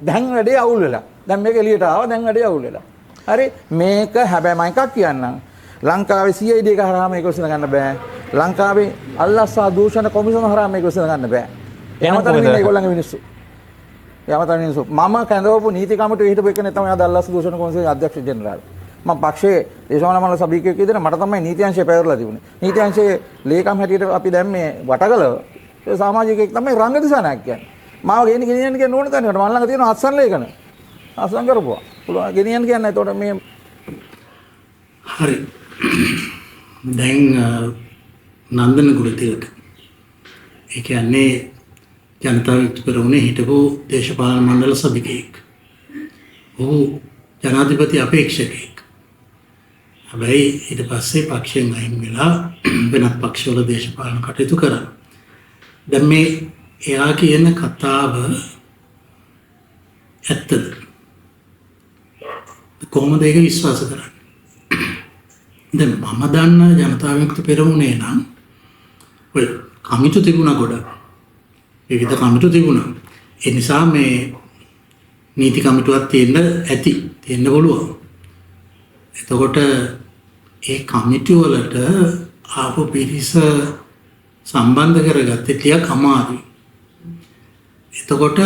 දැන් වැඩේ අවුල් වෙලා. දැන් මේක එළියට ආවා දැන් වැඩේ අවුල් වෙලා. හරි මේක හැබැයි මම එකක් කියන්නම්. ලංකාවේ CID එක හරහා මේක විසඳ ගන්න බෑ. ලංකාවේ අල්ලස්සා දූෂණ කොමිසම හරහා මේක විසඳ ගන්න බෑ. යමතර ඉන්නේ ඒගොල්ලන්ගේ මිනිස්සු. යමතර මිනිස්සු මම කැඳවපු නීති කමිටුවේ හිටපු එකනේ තමයි අද අල්ලස්සා දූෂණ කොමිසමේ අධ්‍යක්ෂ ජෙනරාල්. මම පක්ෂයේ දේශපාලන මණ්ඩල සභිකයෙක් විදිහට මට තමයි නීති අංශය පැවරලා තිබුණේ. නීති අංශයේ ලේකම් හැටියට අපි දැන් මේ වටගලව ඒ සමාජිකයෙක් තමයි රංග දිසානායක කියන්නේ. මාව ගෙනියන්න කියන ඕන තැනකට මම ළඟ තියෙන අත්සන් ලේඛන. අත්සන් කරපුවා. පුළුවන් ගෙනියන්න කියන්නේ. එතකොට මේ හරි. දැන් නන්දන ගුණතිලක. ඒ කියන්නේ ජනතා විමුක්ති පෙරමුණේ හිටපු දේශපාලන මණ්ඩල සභිකයෙක්. ඔහු ජනාධිපති අපේක්ෂකයෙක්. හැබැයි ඊට පස්සේ පක්ෂයෙන් අයින් වෙලා වෙනත් පක්ෂවල දේශපාලන කටයුතු කරා. දැන් මේ එයා කියන කතාව ඇත්තද? කොහොමද ඒක විශ්වාස කරන්නේ? දැන් මම දන්න ජනතා විමුක්ති පෙරමුණේ නම් ඔය කමිටු තිබුණා ගොඩක්. විවිධ කමිටු තිබුණා. ඒ නිසා මේ නීති කමිටුවක් තියෙන්න ඇති. තියෙන්න පුළුවන්. එතකොට ඒ කමිටු වලට ආපු පිරිස සම්බන්ධ කරගත්තේ ටිකක් අමාරුයි. එතකොට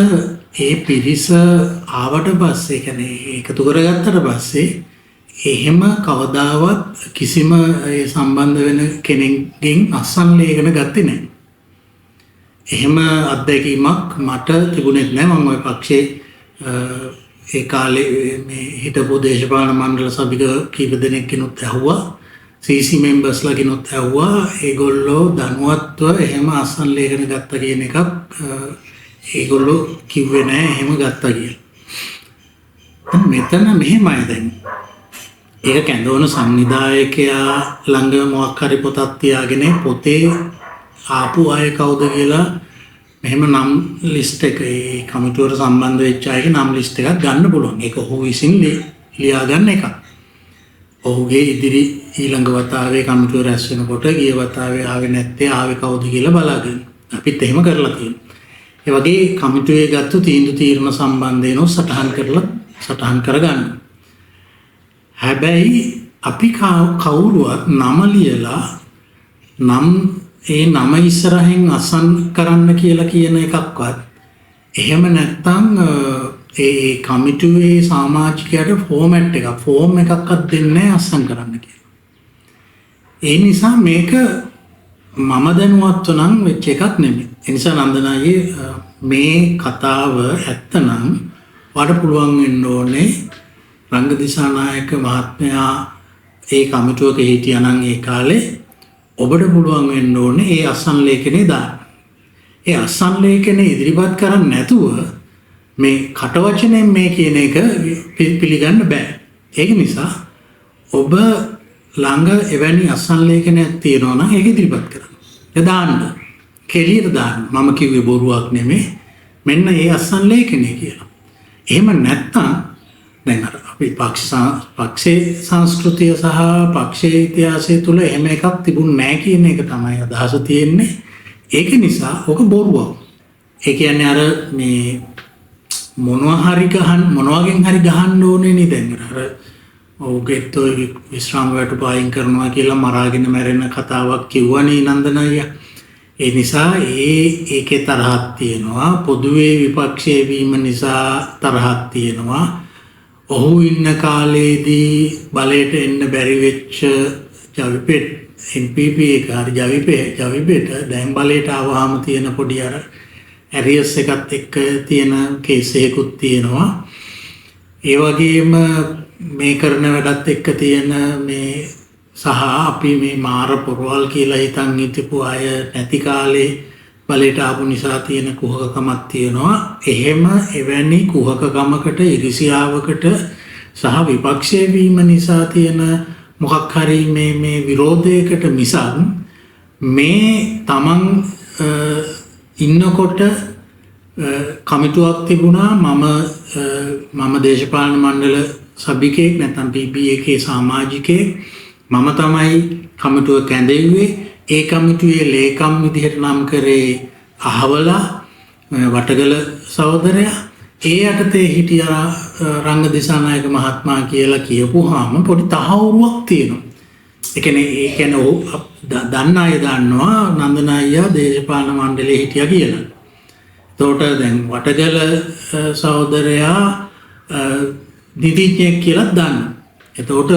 ඒ පිරිස ආවට පස්සේ කියන්නේ එකතු කරගත්තට පස්සේ එහෙම කවදාවත් කිසිම සම්බන්ධ වෙන කෙනෙක්ගෙන් අස්සන් ලේගෙන ගත්තේ නැහැ. එහෙම අත්දැකීමක් මට තිබුණෙත් නැහැ. මම ওই පක්ෂේ ඒ කාලේ මේ හිටපු දේශපාලන මණ්ඩල සභික කීප දෙනෙක්ගෙනුත් ඇහුවා. CC members ලගෙනුත් ඇහුවා. ඒගොල්ලෝ ධනුවත්ව එහෙම අස්සන් ලේගෙන ගත්තා කියන එකක් ඒගොල්ලෝ කිව්වේ නැහැ එහෙම ගත්තා කියලා. මෙතන මෙහෙමයි දැන්. ඒක කැඳවන සංවිධායකයා ළඟ මොකක් හරි පොතක් තියාගෙන පොතේ ආපු අය කවුද කියලා මෙහෙම නම් ලිස්ට් එක ඒ කමිටුවට සම්බන්ධ වෙච්ච අයගේ නම් ලිස්ට් එකක් ගන්න පුළුවන්. ඒක ඔහු විසින් ලියා ගන්න එකක්. ඔහුගේ ඉදිරි ඊළඟ වතාවේ කමිටුව රැස් වෙනකොට ගිය වතාවේ ආවේ නැත්තේ ආවේ කවුද කියලා බලාගන්න. අපිත් එහෙම කරලා තියෙනවා. ඒ වගේ කමිටුවේ ගත්ත තීරණ සම්බන්ධයෙන් සටහන් කරගන්න. හැබැයි අපි කවුරුවත් නම ලියලා නම් ඒ නම ඉස්සරහින් අසන් කරන්න කියලා කියන එකක්වත් එහෙම නැත්නම් ඒ කමිටුවේ සමාජිකයට ෆෝමැට් එකක් ෆෝම් එකක්වත් දෙන්නේ නැහැ අසන් කරන්න කියලා. ඒ නිසා මේක මම දැනුවත්ව නම් වෙච්ච එකක් නෙමෙයි. ඒ නිසා නන්දනාගේ මේ කතාව ඇත්තනම් වඩ පුළුවන් වෙන්න ඕනේ රංග දිසානායක මහත්මයා ඒ කමිටුවක හිටියා නම් ඒ කාලේ ඔබට පුළුවන් වෙන්න ඕනේ ඒ අසන් ලේඛනේ දාන්න. ඒ අසන් ලේඛනේ ඉදිරිපත් කරන්නේ නැතුව මේ කටවචනෙන් මේ කියන එක පිළිගන්න බෑ. ඒක නිසා ඔබ ළඟ එවැනි අසන් ලේඛනයක් තියෙනවා නම් ඒක ඉදිරිපත් කරන්න. ඒ දාන්න. කෙලියට දාන්න. මම කිව්වේ බොරුවක් නෙමෙයි. මෙන්න ඒ අසන් ලේඛනේ කියලා. එහෙම නැත්තම් දැන් අපි පක්ෂේ සංස්කෘතිය සහ පක්ෂයේ ඉතිහාසය තුළ එහෙම එකක් තිබුණ නැහැ කියන එක තමයි අදහස තියෙන්නේ. ඒක නිසා ඔක බොරුවක්. ඒ කියන්නේ අර මේ මොනවාගෙන් හරි ගහන්න ඕනේ නේ දැන් අර ඔහුගෙත් ඔය විශ්‍රාම වැටුප අයින් කරනවා කියලා මරාගෙන මැරෙන කතාවක් කිව්වනේ නන්දනයියා. ඒ නිසා ඒකේ තරහක් තියෙනවා. පොදුවේ විපක්ෂයේ වීම නිසා තරහක් තියෙනවා. ඔහු ඉන්න කාලේදී බලයට එන්න බැරි වෙච්ච ජවිපෙත් NPP එක හරි ජවිපෙට දැන් බලයට ආවහම තියෙන පොඩි අර ඇරියස් එකත් එක්ක තියෙන කේස් එකකුත් තියෙනවා. ඒ වගේම මේ කරන වැඩත් එක්ක තියෙන මේ සහ අපි මේ මාර පොරවල් කියලා හිතන් හිටපු අය නැති කාලේ බලයට ආපු නිසා තියෙන කුහකකමක් තියෙනවා. එහෙම එවැනි කුහකකමකට ඉරිසියාවකට සහ විපක්ෂයේ වීම නිසා තියෙන මොකක් හරි මේ විරෝධයකට මිසක් මේ තමන් ඉන්නකොට කමිටුවක් තිබුණා. මම දේශපාලන මණ්ඩල සභිකයෙක් නැත්නම් PPA එකේ සමාජිකයෙක්. මම තමයි කමිටුව කැඳෙව්වේ. ඒ කමිටුවේ ලේකම් විදිහට නම් කරේ අහවලා වටගල සහෝදරයා. ඒ යටතේ හිටිය රංග දිසානායක මහත්මයා කියලා කියපුවාම පොඩි තහවුරුවක් තියෙනවා. ඒ කියන්නේ ඔහු දන්න අය දන්නවා නන්දන අයියා දේශපාලන මණ්ඩලයේ හිටියා කියලා. එතකොට දැන් වටගල සහෝදරයා නිදීඥයෙක් කියලා දන්නවා. එතකොට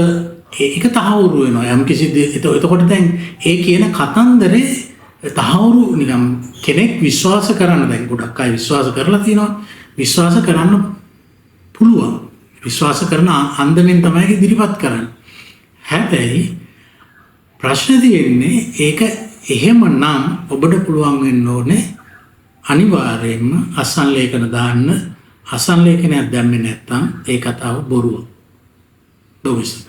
ඒක තහවුරු වෙනවා. යම් කිසි එතකොට දැන් ඒ කියන කතන්දරේ තහවුරු නිකම් කෙනෙක් විශ්වාස කරන්න දැන් ගොඩක් අය විශ්වාස කරලා තියෙනවා. විශ්වාස කරන්න පුළුවන්. විශ්වාස කරන අන්දමින් තමයි ඉදිරිපත් කරන්නේ. හැබැයි ප්‍රශ්න තියෙන්නේ ඒක එහෙමනම් ඔබට පුළුවන් වෙන්න ඕනේ අනිවාර්යයෙන්ම අසංලේඛන දාන්න. අසංලේඛනයක් දැම්මේ නැත්නම් ඒ කතාව බොරුව. දොස්